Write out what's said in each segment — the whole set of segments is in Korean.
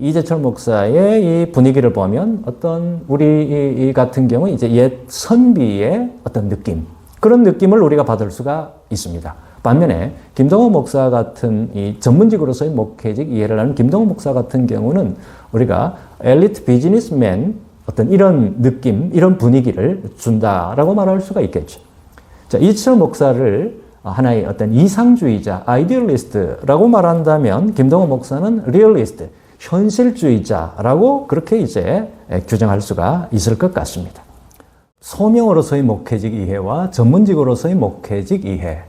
이재철 목사의 이 분위기를 보면 어떤 우리 같은 경우 이제 옛 선비의 어떤 느낌, 그런 느낌을 우리가 받을 수가 있습니다. 반면에 김동호 목사 같은 이 전문직으로서의 목회직 이해를 하는 김동호 목사 같은 경우는 우리가 엘리트 비즈니스맨 어떤 이런 느낌, 이런 분위기를 준다라고 말할 수가 있겠죠. 자, 이재철 목사를 하나의 어떤 이상주의자, 아이디얼리스트라고 말한다면 김동호 목사는 리얼리스트, 현실주의자라고 그렇게 이제 규정할 수가 있을 것 같습니다. 소명으로서의 목회직 이해와 전문직으로서의 목회직 이해,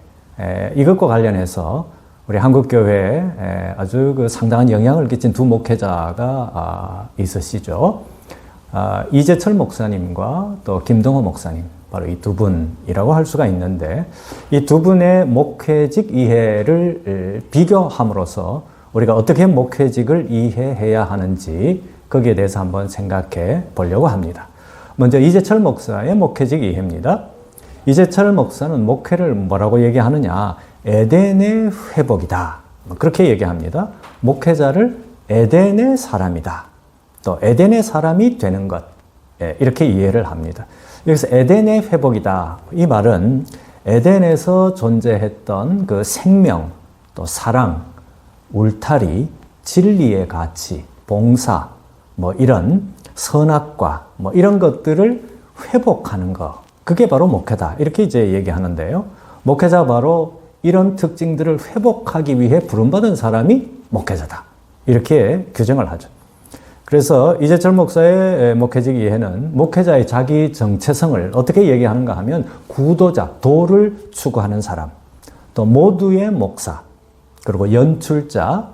이것과 관련해서 우리 한국교회에 아주 그 상당한 영향을 끼친 두 목회자가 있으시죠. 이재철 목사님과 또 김동호 목사님, 바로 이 두 분이라고 할 수가 있는데, 이 두 분의 목회직 이해를 비교함으로써 우리가 어떻게 목회직을 이해해야 하는지 거기에 대해서 한번 생각해 보려고 합니다. 먼저 이재철 목사의 목회직 이해입니다. 이재철 목사는 목회를 뭐라고 얘기하느냐? 에덴의 회복이다. 그렇게 얘기합니다. 목회자를 에덴의 사람이다. 또 에덴의 사람이 되는 것. 이렇게 이해를 합니다. 여기서 에덴의 회복이다. 이 말은 에덴에서 존재했던 그 생명, 또 사랑, 울타리, 진리의 가치, 봉사, 뭐 이런 선악과 뭐 이런 것들을 회복하는 것. 그게 바로 목회다. 이렇게 이제 얘기하는데요. 목회자가 바로 이런 특징들을 회복하기 위해 부름받은 사람이 목회자다. 이렇게 규정을 하죠. 그래서 이재철 목사의 목회직 이해는 목회자의 자기 정체성을 어떻게 얘기하는가 하면 구도자, 도를 추구하는 사람, 또 모두의 목사, 그리고 연출자,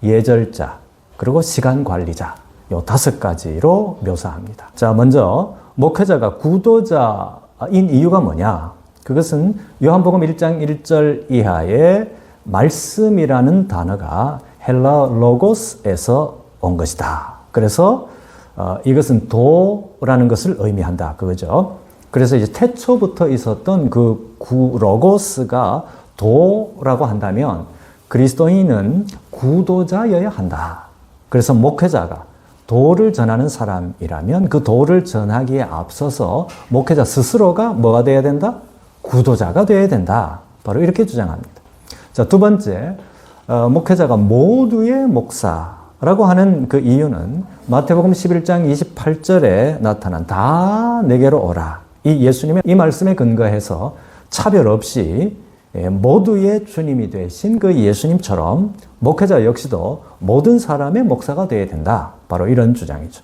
예절자, 그리고 시간 관리자, 요 5가지로 묘사합니다. 자, 먼저 목회자가 구도자인 이유가 뭐냐? 그것은 요한복음 1장 1절 이하의 말씀이라는 단어가 헬라 로고스에서 온 것이다. 그래서 이것은 도라는 것을 의미한다. 그거죠. 그래서 이제 태초부터 있었던 그 로고스가 도라고 한다면 그리스도인은 구도자여야 한다. 그래서 목회자가 도를 전하는 사람이라면 그 도를 전하기에 앞서서 목회자 스스로가 뭐가 돼야 된다? 구도자가 돼야 된다. 바로 이렇게 주장합니다. 자, 두 번째, 목회자가 모두의 목사라고 하는 그 이유는 마태복음 11장 28절에 나타난 다 내게로 오라. 이 예수님의 이 말씀에 근거해서 차별 없이 모두의 주님이 되신 그 예수님처럼 목회자 역시도 모든 사람의 목사가 되어야 된다. 바로 이런 주장이죠.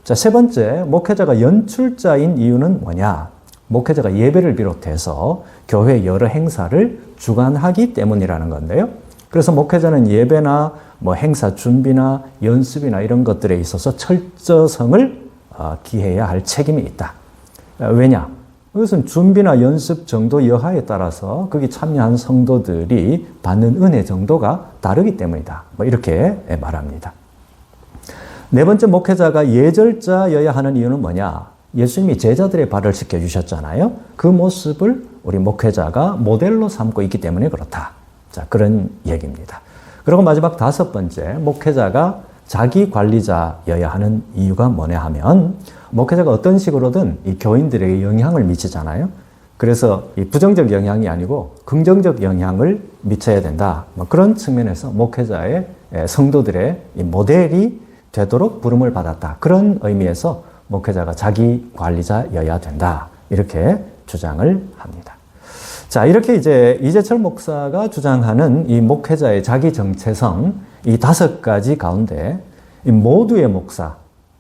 자, 세 번째, 목회자가 연출자인 이유는 뭐냐? 목회자가 예배를 비롯해서 교회 여러 행사를 주관하기 때문이라는 건데요. 그래서 목회자는 예배나 뭐 행사 준비나 연습이나 이런 것들에 있어서 철저성을 기해야 할 책임이 있다. 왜냐? 그것은 준비나 연습 정도 여하에 따라서 거기 참여한 성도들이 받는 은혜 정도가 다르기 때문이다. 뭐 이렇게 말합니다. 네 번째, 목회자가 예절자여야 하는 이유는 뭐냐? 예수님이 제자들의 발을 씻겨주셨잖아요. 그 모습을 우리 목회자가 모델로 삼고 있기 때문에 그렇다. 자, 그런 얘기입니다. 그리고 마지막 5번째, 목회자가 자기 관리자여야 하는 이유가 뭐냐 하면 목회자가 어떤 식으로든 이 교인들에게 영향을 미치잖아요. 그래서 이 부정적 영향이 아니고 긍정적 영향을 미쳐야 된다. 뭐 그런 측면에서 목회자의 성도들의 이 모델이 되도록 부름을 받았다. 그런 의미에서 목회자가 자기 관리자여야 된다. 이렇게 주장을 합니다. 자, 이렇게 이제 이재철 목사가 주장하는 이 목회자의 자기 정체성, 이 5가지 가운데 이 모두의 목사,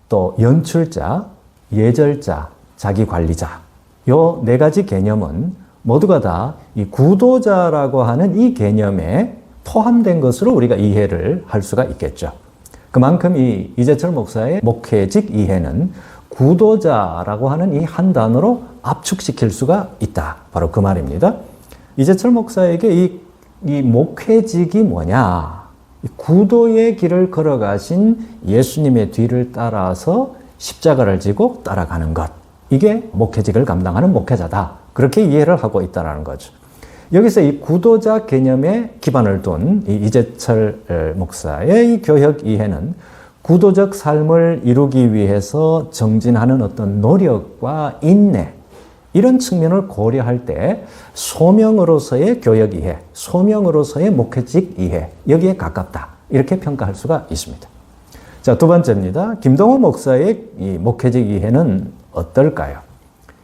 또 연출자, 예절자, 자기 관리자, 요 4가지 개념은 모두가 다 이 구도자라고 하는 이 개념에 포함된 것으로 우리가 이해를 할 수가 있겠죠. 그만큼 이 이재철 목사의 목회직 이해는 구도자라고 하는 이 한 단어로 압축시킬 수가 있다. 바로 그 말입니다. 이재철 목사에게 이 목회직이 뭐냐? 구도의 길을 걸어가신 예수님의 뒤를 따라서 십자가를 지고 따라가는 것. 이게 목회직을 감당하는 목회자다. 그렇게 이해를 하고 있다는 거죠. 여기서 이 구도자 개념에 기반을 둔 이 이재철 목사의 이 교역 이해는 구도적 삶을 이루기 위해서 정진하는 어떤 노력과 인내, 이런 측면을 고려할 때 소명으로서의 교역 이해, 소명으로서의 목회직 이해, 여기에 가깝다. 이렇게 평가할 수가 있습니다. 자, 두 번째입니다. 김동호 목사의 이 목회직 이해는 어떨까요?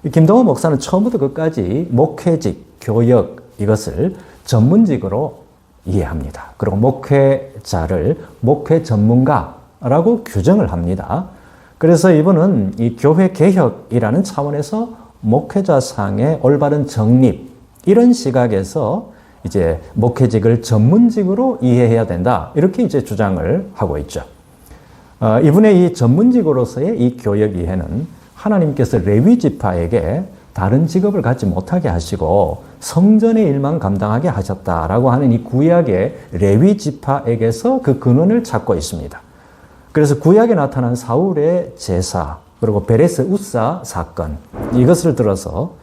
이 김동호 목사는 처음부터 끝까지 목회직, 교역, 이것을 전문직으로 이해합니다. 그리고 목회자를 목회 전문가라고 규정을 합니다. 그래서 이분은 이 교회 개혁이라는 차원에서 목회자상의 올바른 정립, 이런 시각에서 이제 목회직을 전문직으로 이해해야 된다. 이렇게 이제 주장을 하고 있죠. 이분의 이 전문직으로서의 이 교역 이해는 하나님께서 레위 지파에게 다른 직업을 갖지 못하게 하시고 성전의 일만 감당하게 하셨다라고 하는 이 구약의 레위 지파에게서 그 근원을 찾고 있습니다. 그래서 구약에 나타난 사울의 제사, 그리고 베레스 우사 사건, 이것을 들어서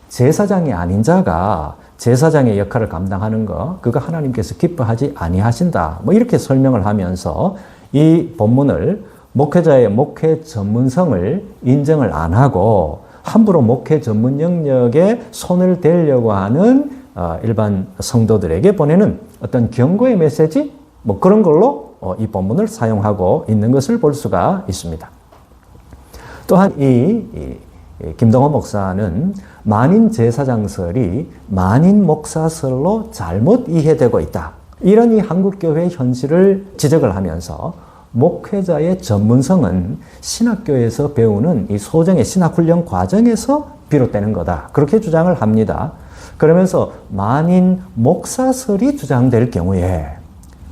제사장이 아닌 자가 제사장의 역할을 감당하는 거, 그거 하나님께서 기뻐하지 아니하신다. 뭐 이렇게 설명을 하면서 이 본문을 목회자의 목회 전문성을 인정을 안 하고 함부로 목회 전문 영역에 손을 대려고 하는 일반 성도들에게 보내는 어떤 경고의 메시지, 뭐 그런 걸로 이 본문을 사용하고 있는 것을 볼 수가 있습니다. 또한 이 김동호 목사는 만인 제사장설이 만인 목사설로 잘못 이해되고 있다. 이런 이 한국교회 현실을 지적을 하면서 목회자의 전문성은 신학교에서 배우는 이 소정의 신학훈련 과정에서 비롯되는 거다. 그렇게 주장을 합니다. 그러면서 만인 목사설이 주장될 경우에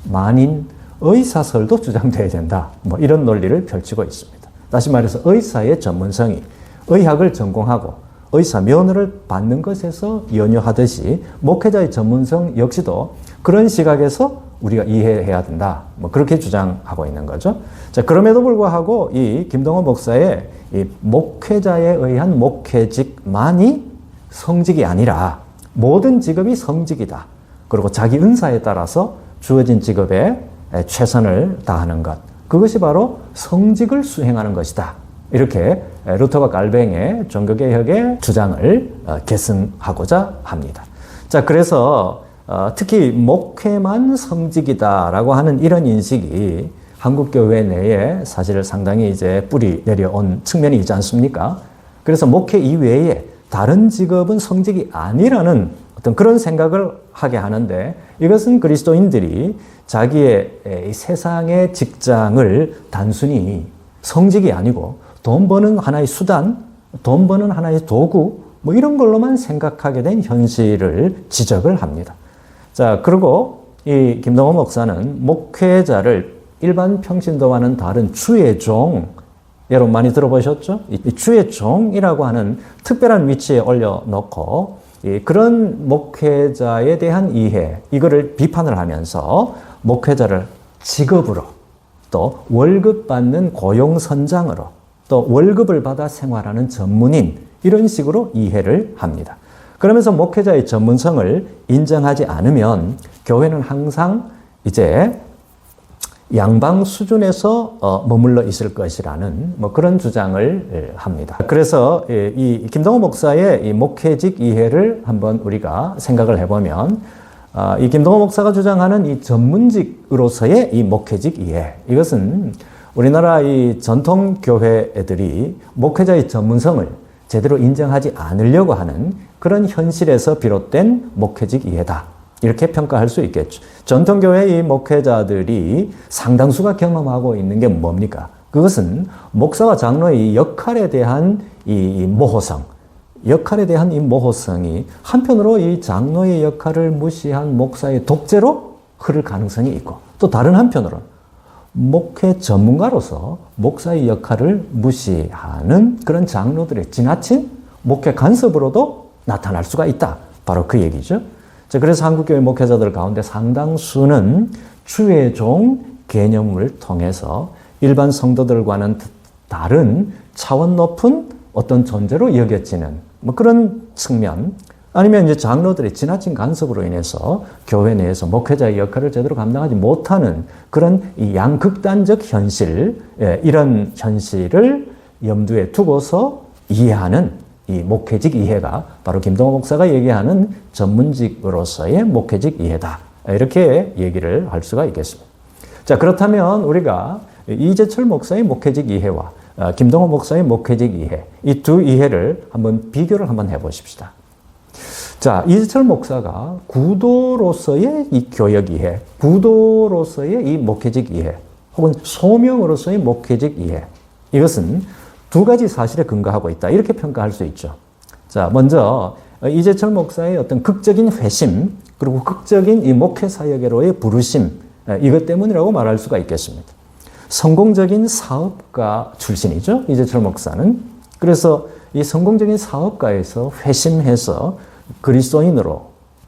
만인 의사설도 주장돼야 된다. 뭐 이런 논리를 펼치고 있습니다. 다시 말해서 의사의 전문성이 의학을 전공하고 의사 면허를 받는 것에서 연유하듯이 목회자의 전문성 역시도 그런 시각에서 우리가 이해해야 된다. 뭐 그렇게 주장하고 있는 거죠. 자, 그럼에도 불구하고 이 김동호 목사의 이 목회자에 의한 목회직만이 성직이 아니라 모든 직업이 성직이다. 그리고 자기 은사에 따라서 주어진 직업에 최선을 다하는 것. 그것이 바로 성직을 수행하는 것이다. 이렇게 루터와 갈뱅의 종교개혁의 주장을 계승하고자 합니다. 자, 그래서 특히 목회만 성직이다라고 하는 이런 인식이 한국교회 내에 사실 상당히 이제 뿌리 내려온 측면이 있지 않습니까? 그래서 목회 이외에 다른 직업은 성직이 아니라는 어떤 그런 생각을 하게 하는데, 이것은 그리스도인들이 자기의 세상의 직장을 단순히 성직이 아니고 돈 버는 하나의 수단, 돈 버는 하나의 도구, 뭐 이런 걸로만 생각하게 된 현실을 지적을 합니다. 자, 그리고 이 김동호 목사는 목회자를 일반 평신도와는 다른 주의 종, 여러분 많이 들어보셨죠? 이 주의 종이라고 하는 특별한 위치에 올려놓고 그런 목회자에 대한 이해, 이거를 비판을 하면서 목회자를 직업으로, 또 월급 받는 고용선장으로, 또 월급을 받아 생활하는 전문인, 이런 식으로 이해를 합니다. 그러면서 목회자의 전문성을 인정하지 않으면 교회는 항상 이제 양방 수준에서 머물러 있을 것이라는 뭐 그런 주장을 합니다. 그래서 이 김동호 목사의 이 목회직 이해를 한번 우리가 생각을 해보면, 이 김동호 목사가 주장하는 이 전문직으로서의 이 목회직 이해, 이것은 우리나라 이 전통 교회들이 목회자의 전문성을 제대로 인정하지 않으려고 하는 그런 현실에서 비롯된 목회직 이해다. 이렇게 평가할 수 있겠죠. 전통교회의 목회자들이 상당수가 경험하고 있는 게 뭡니까? 그것은 목사와 장로의 역할에 대한 이 모호성, 역할에 대한 이 모호성이 한편으로 이 장로의 역할을 무시한 목사의 독재로 흐를 가능성이 있고, 또 다른 한편으로는 목회 전문가로서 목사의 역할을 무시하는 그런 장로들의 지나친 목회 간섭으로도 나타날 수가 있다. 바로 그 얘기죠. 그래서 한국교회 목회자들 가운데 상당수는 주의 종 개념을 통해서 일반 성도들과는 다른 차원 높은 어떤 존재로 여겨지는 뭐 그런 측면, 아니면 이제 장로들의 지나친 간섭으로 인해서 교회 내에서 목회자의 역할을 제대로 감당하지 못하는 그런 이 양극단적 현실, 이런 현실을 염두에 두고서 이해하는 이 목회직 이해가 바로 김동호 목사가 얘기하는 전문직으로서의 목회직 이해다. 이렇게 얘기를 할 수가 있겠습니다. 자, 그렇다면 우리가 이재철 목사의 목회직 이해와 김동호 목사의 목회직 이해, 이 두 이해를 한번 비교를 한번 해보십시다. 자, 이재철 목사가 구도로서의 이 교역 이해, 구도로서의 이 목회직 이해, 혹은 소명으로서의 목회직 이해, 이것은 두 가지 사실에 근거하고 있다. 이렇게 평가할 수 있죠. 자, 먼저 이재철 목사의 어떤 극적인 회심, 그리고 극적인 이 목회 사역으로의 부르심, 이것 때문이라고 말할 수가 있겠습니다. 성공적인 사업가 출신이죠, 이재철 목사는. 그래서 이 성공적인 사업가에서 회심해서 그리스도인으로,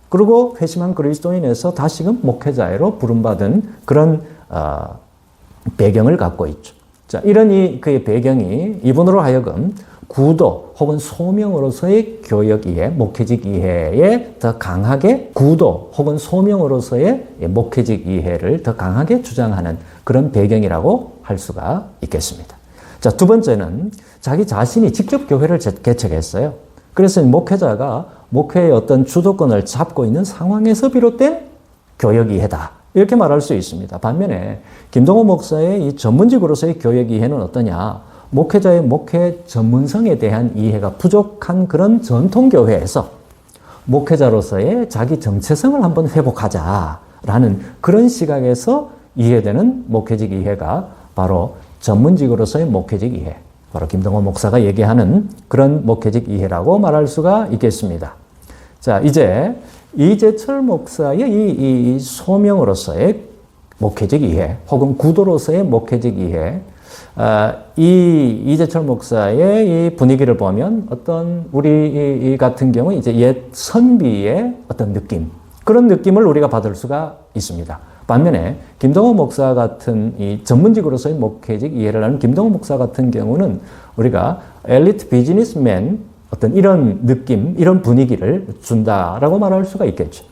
그리고 회심한 그리스도인에서 다시금 목회자로 부름받은 그런 배경을 갖고 있죠. 자, 이런 그의 배경이 이분으로 하여금 구도 혹은 소명으로서의 교역 이해, 목회직 이해에 더 강하게 구도 혹은 소명으로서의 목회직 이해를 더 강하게 주장하는 그런 배경이라고 할 수가 있겠습니다. 자, 두 번째는 자기 자신이 직접 교회를 개척했어요. 그래서 목회자가 목회의 어떤 주도권을 잡고 있는 상황에서 비롯된 교역 이해다. 이렇게 말할 수 있습니다. 반면에 김동호 목사의 이 전문직으로서의 교역 이해는 어떠냐? 목회자의 목회 전문성에 대한 이해가 부족한 그런 전통교회에서 목회자로서의 자기 정체성을 한번 회복하자라는 그런 시각에서 이해되는 목회직 이해가 바로 전문직으로서의 목회직 이해, 바로 김동호 목사가 얘기하는 그런 목회직 이해라고 말할 수가 있겠습니다. 자, 이제 이재철 목사의 이 소명으로서의 목회직 이해, 혹은 구도로서의 목회직 이해, 이 이재철 목사의 이 분위기를 보면 어떤 우리 같은 경우 이제 옛 선비의 어떤 느낌, 그런 느낌을 우리가 받을 수가 있습니다. 반면에 김동호 목사 같은 이 전문직으로서의 목회직 이해를 하는 김동호 목사 같은 경우는 우리가 엘리트 비즈니스맨 어떤 이런 느낌, 이런 분위기를 준다라고 말할 수가 있겠죠.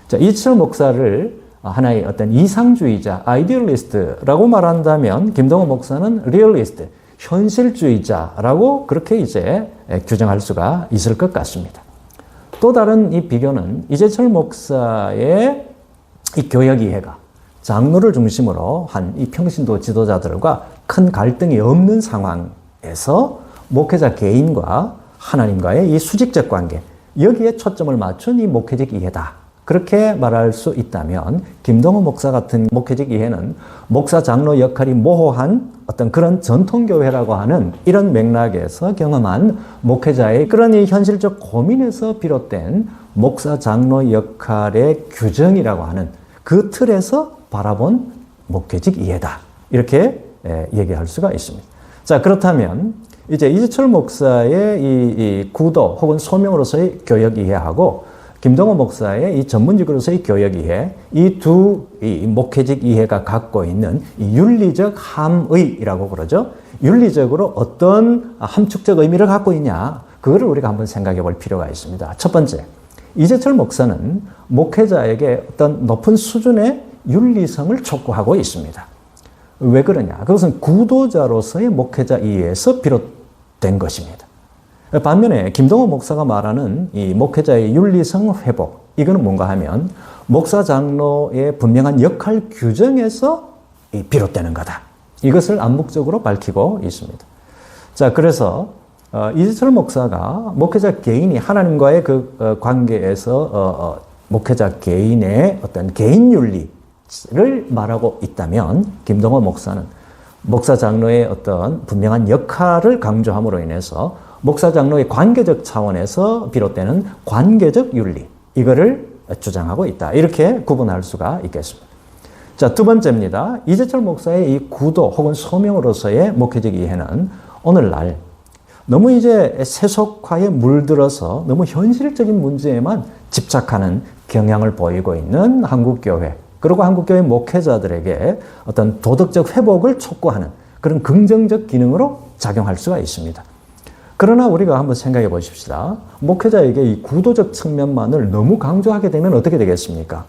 자, 이재철 목사를 하나의 어떤 이상주의자, 아이디얼리스트라고 말한다면 김동호 목사는 리얼리스트, 현실주의자라고 그렇게 이제 규정할 수가 있을 것 같습니다. 또 다른 이 비교는 이재철 목사의 이 교역 이해가 장로를 중심으로 한 이 평신도 지도자들과 큰 갈등이 없는 상황에서 목회자 개인과 하나님과의 이 수직적 관계, 여기에 초점을 맞춘 이 목회적 이해다. 그렇게 말할 수 있다면 김동호 목사 같은 목회적 이해는 목사 장로 역할이 모호한 어떤 그런 전통교회라고 하는 이런 맥락에서 경험한 목회자의 그런 이 현실적 고민에서 비롯된 목사 장로 역할의 규정이라고 하는 그 틀에서 바라본 목회적 이해다. 이렇게 얘기할 수가 있습니다. 자, 그렇다면 이제 이재철 목사의 이 구도 혹은 소명으로서의 교역 이해하고 김동호 목사의 이 전문직으로서의 교역 이해, 이 두 목회직 이해가 갖고 있는 이 윤리적 함의라고 그러죠. 윤리적으로 어떤 함축적 의미를 갖고 있냐, 그거를 우리가 한번 생각해 볼 필요가 있습니다. 첫 번째, 이재철 목사는 목회자에게 어떤 높은 수준의 윤리성을 촉구하고 있습니다. 왜 그러냐? 그것은 구도자로서의 목회자 이해에서 비롯된 것입니다. 반면에 김동호 목사가 말하는 이 목회자의 윤리성 회복, 이거는 뭔가 하면 목사 장로의 분명한 역할 규정에서 비롯되는 거다. 이것을 암묵적으로 밝히고 있습니다. 자, 그래서 이재철 목사가 목회자 개인이 하나님과의 그 관계에서 목회자 개인의 어떤 개인 윤리를 말하고 있다면 김동호 목사는 목사 장로의 어떤 분명한 역할을 강조함으로 인해서 목사 장로의 관계적 차원에서 비롯되는 관계적 윤리, 이거를 주장하고 있다. 이렇게 구분할 수가 있겠습니다. 자, 두 번째입니다. 이재철 목사의 이 구도 혹은 소명으로서의 목회적 이해는 오늘날 너무 이제 세속화에 물들어서 너무 현실적인 문제에만 집착하는 경향을 보이고 있는 한국교회, 그리고 한국교회 목회자들에게 어떤 도덕적 회복을 촉구하는 그런 긍정적 기능으로 작용할 수가 있습니다. 그러나 우리가 한번 생각해 보십시다. 목회자에게 이 구도적 측면만을 너무 강조하게 되면 어떻게 되겠습니까?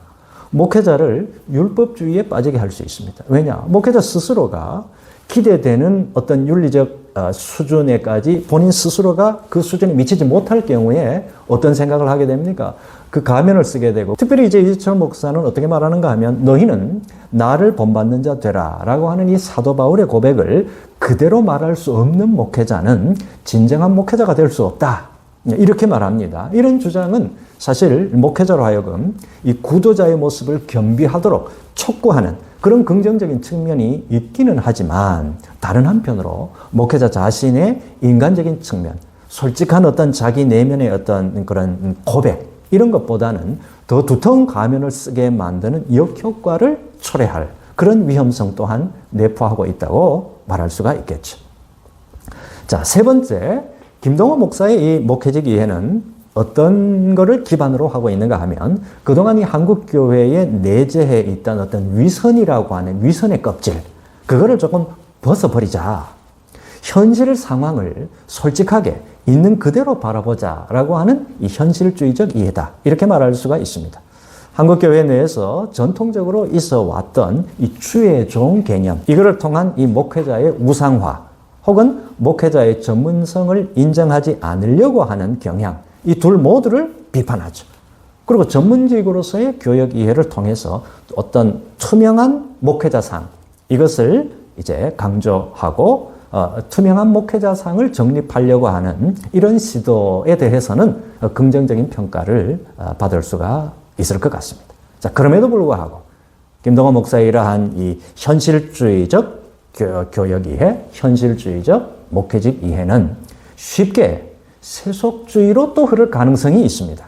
목회자를 율법주의에 빠지게 할 수 있습니다. 왜냐? 목회자 스스로가 기대되는 어떤 윤리적 수준에까지 본인 스스로가 그 수준에 미치지 못할 경우에 어떤 생각을 하게 됩니까? 그 가면을 쓰게 되고, 특별히 이제 이철 목사는 어떻게 말하는가 하면, 너희는 나를 본받는 자 되라 라고 하는 이 사도 바울의 고백을 그대로 말할 수 없는 목회자는 진정한 목회자가 될 수 없다, 이렇게 말합니다. 이런 주장은 사실 목회자로 하여금 이 구도자의 모습을 겸비하도록 촉구하는 그런 긍정적인 측면이 있기는 하지만, 다른 한편으로 목회자 자신의 인간적인 측면, 솔직한 어떤 자기 내면의 어떤 그런 고백, 이런 것보다는 더 두터운 가면을 쓰게 만드는 역효과를 초래할 그런 위험성 또한 내포하고 있다고 말할 수가 있겠죠. 자, 세 번째, 김동호 목사의 이 목회적 이해는 어떤 거를 기반으로 하고 있는가 하면, 그동안 이 한국교회에 내재해 있던 어떤 위선이라고 하는 위선의 껍질, 그거를 조금 벗어버리자. 현실 상황을 솔직하게 있는 그대로 바라보자 라고 하는 이 현실주의적 이해다, 이렇게 말할 수가 있습니다. 한국교회 내에서 전통적으로 있어 왔던 이 주의 종 개념, 이거를 통한 이 목회자의 우상화 혹은 목회자의 전문성을 인정하지 않으려고 하는 경향, 이 둘 모두를 비판하죠. 그리고 전문직으로서의 교역 이해를 통해서 어떤 투명한 목회자상, 이것을 이제 강조하고 투명한 목회자상을 정립하려고 하는 이런 시도에 대해서는 긍정적인 평가를 받을 수가 있을 것 같습니다. 자, 그럼에도 불구하고 김동호 목사의 이러한 이 현실주의적 교역 이해, 현실주의적 목회적 이해는 쉽게 세속주의로 또 흐를 가능성이 있습니다.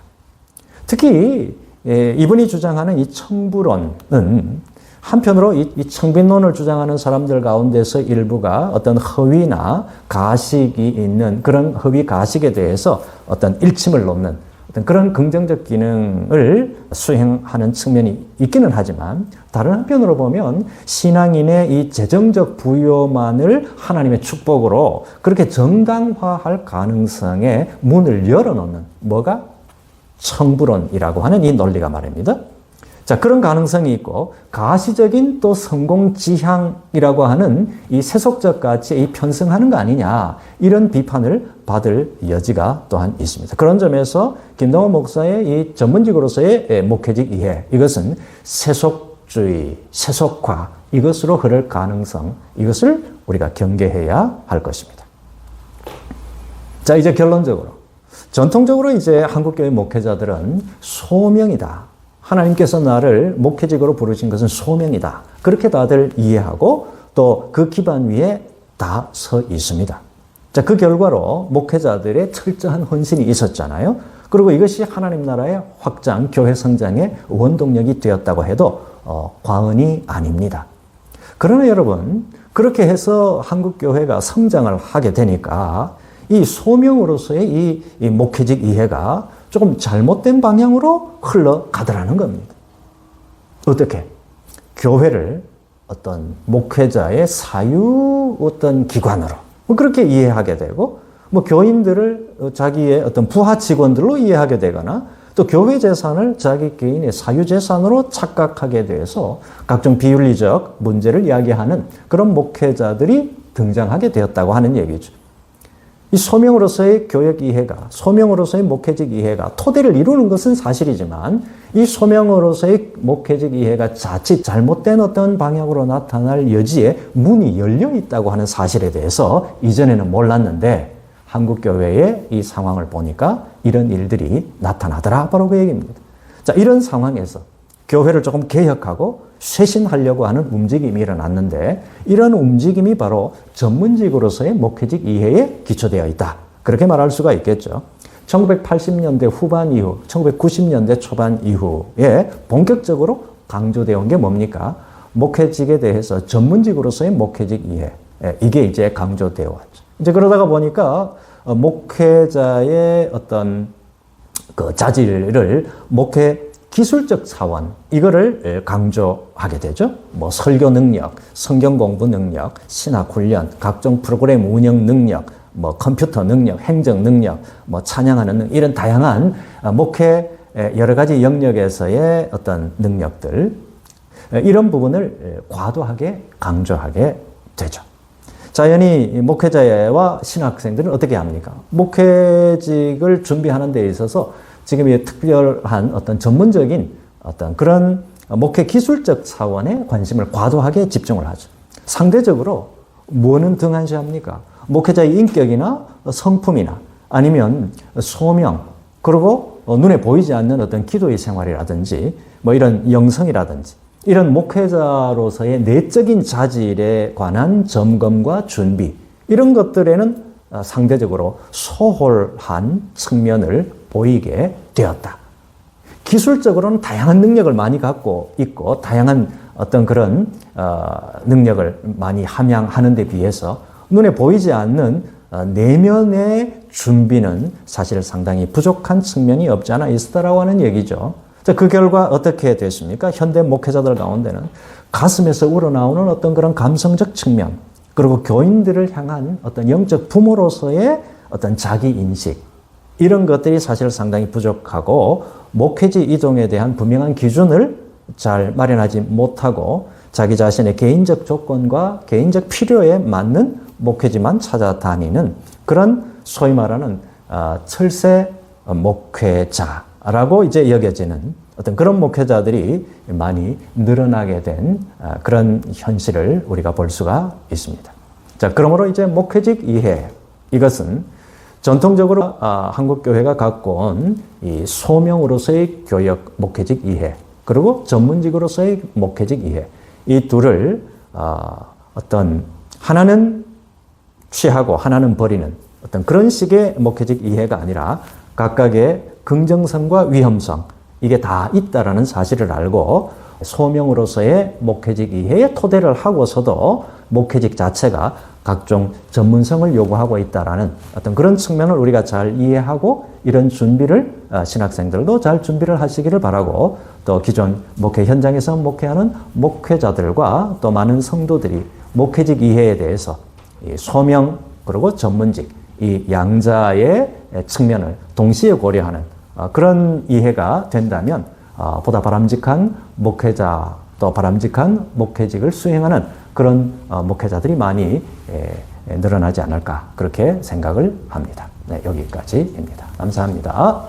특히 이분이 주장하는 이 청부론은 한편으로 이 청빈론을 주장하는 사람들 가운데서 일부가 어떤 허위나 가식이 있는 그런 허위 가식에 대해서 어떤 일침을 놓는 어떤 그런 긍정적 기능을 수행하는 측면이 있기는 하지만, 다른 한편으로 보면 신앙인의 이 재정적 부여만을 하나님의 축복으로 그렇게 정당화할 가능성에 문을 열어놓는, 뭐가? 청부론이라고 하는 이 논리가 말입니다. 자, 그런 가능성이 있고, 가시적인 또 성공 지향이라고 하는 이 세속적 가치에 편승하는 거 아니냐, 이런 비판을 받을 여지가 또한 있습니다. 그런 점에서 김동호 목사의 이 전문직으로서의 목회적 이해, 이것은 세속주의, 세속화, 이것으로 흐를 가능성, 이것을 우리가 경계해야 할 것입니다. 자, 이제 결론적으로, 전통적으로 이제 한국교회 목회자들은 소명이다, 하나님께서 나를 목회직으로 부르신 것은 소명이다, 그렇게 다들 이해하고 또 그 기반 위에 다 서 있습니다. 자, 그 결과로 목회자들의 철저한 헌신이 있었잖아요. 그리고 이것이 하나님 나라의 확장, 교회 성장의 원동력이 되었다고 해도 과언이 아닙니다. 그러나 여러분, 그렇게 해서 한국교회가 성장을 하게 되니까 이 소명으로서의 이 목회직 이해가 조금 잘못된 방향으로 흘러가더라는 겁니다. 어떻게? 교회를 어떤 목회자의 사유 어떤 기관으로 그렇게 이해하게 되고, 교인들을 자기의 어떤 부하 직원들로 이해하게 되거나, 또 교회 재산을 자기 개인의 사유 재산으로 착각하게 돼서 각종 비윤리적 문제를 이야기하는 그런 목회자들이 등장하게 되었다고 하는 얘기죠. 이 소명으로서의 교역 이해가, 소명으로서의 목회적 이해가 토대를 이루는 것은 사실이지만, 이 소명으로서의 목회적 이해가 자칫 잘못된 어떤 방향으로 나타날 여지에 문이 열려 있다고 하는 사실에 대해서 이전에는 몰랐는데, 한국교회의 이 상황을 보니까 이런 일들이 나타나더라, 바로 그 얘기입니다. 자, 이런 상황에서 교회를 조금 개혁하고 쇄신하려고 하는 움직임이 일어났는데, 이런 움직임이 바로 전문직으로서의 목회직 이해에 기초되어 있다, 그렇게 말할 수가 있겠죠. 1980년대 후반 이후, 1990년대 초반 이후에 본격적으로 강조되어 온 게 뭡니까? 목회직에 대해서 전문직으로서의 목회직 이해, 이게 이제 강조되어 왔죠. 이제 그러다가 보니까 목회자의 어떤 그 자질을 목회 기술적 사원, 이거를 강조하게 되죠. 설교 능력, 성경 공부 능력, 신학 훈련, 각종 프로그램 운영 능력, 뭐 컴퓨터 능력, 행정 능력, 뭐 찬양하는 능력, 이런 다양한 목회 여러 가지 영역에서의 어떤 능력들, 이런 부분을 과도하게 강조하게 되죠. 자연히 목회자와 신학생들은 어떻게 합니까? 목회직을 준비하는 데 있어서 지금 이 특별한 어떤 전문적인 어떤 그런 목회 기술적 차원의 관심을 과도하게 집중을 하죠. 상대적으로 뭐는 등한시합니까? 목회자의 인격이나 성품이나 아니면 소명, 그리고 눈에 보이지 않는 어떤 기도의 생활이라든지 뭐 이런 영성이라든지 이런 목회자로서의 내적인 자질에 관한 점검과 준비, 이런 것들에는 상대적으로 소홀한 측면을 보이게 되었다. 기술적으로는 다양한 능력을 많이 갖고 있고 다양한 어떤 그런 능력을 많이 함양하는 데 비해서 눈에 보이지 않는 내면의 준비는 사실 상당히 부족한 측면이 없지 않아 있었다라고 하는 얘기죠. 자, 그 결과 어떻게 됐습니까? 현대 목회자들 가운데는 가슴에서 우러나오는 어떤 그런 감성적 측면, 그리고 교인들을 향한 어떤 영적 부모로서의 어떤 자기인식, 이런 것들이 사실 상당히 부족하고 목회지 이동에 대한 분명한 기준을 잘 마련하지 못하고 자기 자신의 개인적 조건과 개인적 필요에 맞는 목회지만 찾아다니는 그런 소위 말하는 철새 목회자라고 이제 여겨지는 어떤 그런 목회자들이 많이 늘어나게 된 그런 현실을 우리가 볼 수가 있습니다. 자, 그러므로 이제 목회직 이해, 이것은 전통적으로 한국 교회가 갖고 온 이 소명으로서의 교역 목회직 이해, 그리고 전문직으로서의 목회직 이해, 이 둘을 어떤 하나는 취하고 하나는 버리는 어떤 그런 식의 목회직 이해가 아니라 각각의 긍정성과 위험성, 이게 다 있다라는 사실을 알고 소명으로서의 목회직 이해에 토대를 하고서도 목회직 자체가 각종 전문성을 요구하고 있다라는 어떤 그런 측면을 우리가 잘 이해하고 이런 준비를 신학생들도 잘 준비를 하시기를 바라고, 또 기존 목회 현장에서 목회하는 목회자들과 또 많은 성도들이 목회직 이해에 대해서 이 소명 그리고 전문직, 이 양자의 측면을 동시에 고려하는 그런 이해가 된다면 보다 바람직한 목회자, 또 바람직한 목회직을 수행하는 그런 목회자들이 많이 늘어나지 않을까, 그렇게 생각을 합니다. 네, 여기까지입니다. 감사합니다.